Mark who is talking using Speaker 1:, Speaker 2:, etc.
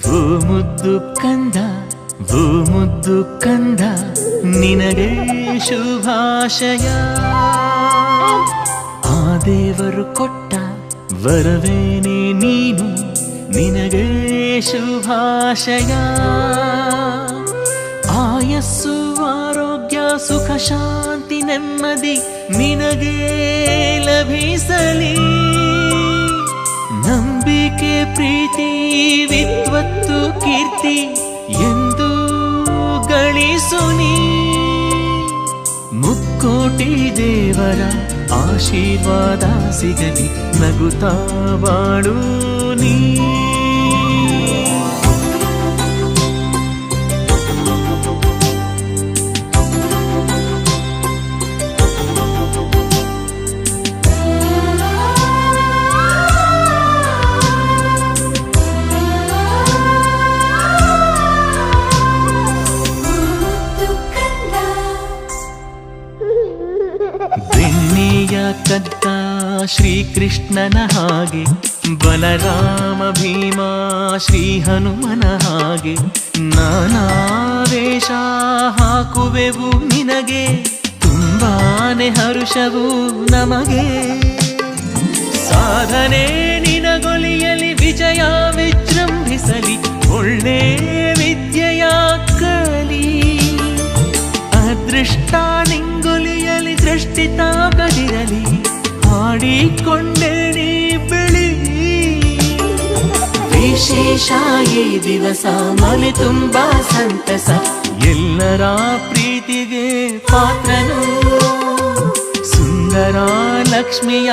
Speaker 1: ಓ ಮುದ್ದು ಕಂದ, ಓ ಮುದ್ದು ಕಂದ, ನಿನಗೆ ಶುಭಾಶಯ. ಆ ದೇವರು ಕೊಟ್ಟ ವರವೇನೆ ನೀನು, ನಿನಗೆ ಶುಭಾಶಯ. ಆಯಸ್ಸು ಆರೋಗ್ಯ ಸುಖ ಶಾಂತಿ ನೆಮ್ಮದಿ ನಿನಗೆ ಲಭಿಸಲಿ. ನಂಬಿಕೆ ಪ್ರೀತಿ ವಿದ್ವತ್ತು ಕೀರ್ತಿ ಎಂದು ಗಳಿಸು ನೀ. ಮುಕ್ಕೋಟಿ ದೇವರ ಆಶೀರ್ವಾದ ಸಿಗಲಿ, ನಗುತ್ತಾ ಬಾಳು ನೀ. ಬೆಣ್ಣೆಯ ಕದ್ದ ಶ್ರೀಕೃಷ್ಣನ ಹಾಗೆ, ಬಲರಾಮ ಭೀಮ ಶ್ರೀ ಹನುಮನ ಹಾಗೆ, ನಾನಾ ವೇಷ ಹಾಕುವೆವು ನಿನಗೆ, ತುಂಬಾನೆ ಹರುಷವು ನಮಗೆ. ಸಾಧನೆ ನಿನಗೊಲಿಯಲಿ, ವಿಜಯ ವಿಜೃಂಭಿಸಲಿ, ಒಳ್ಳೆ ವಿದ್ಯೆಯ ಕಲಿ. ಅದೃಷ್ಟ ನಿಂಗೊಲಿಯಲಿ, ದೃಷ್ಟಿ ತಾಗದಿರಲಿ, ಹಾಡಿಕೊಂಡೆ ನೀ ಬೆಳಿ. ವಿಶೇಷ ಈ ದಿವಸ ಮನೆ ತುಂಬಾ ಸಂತಸ, ಎಲ್ಲರ ಪ್ರೀತಿಗೆ ಪಾತ್ರನು, ಸುಂದರ ಲಕ್ಷ್ಮಿಯ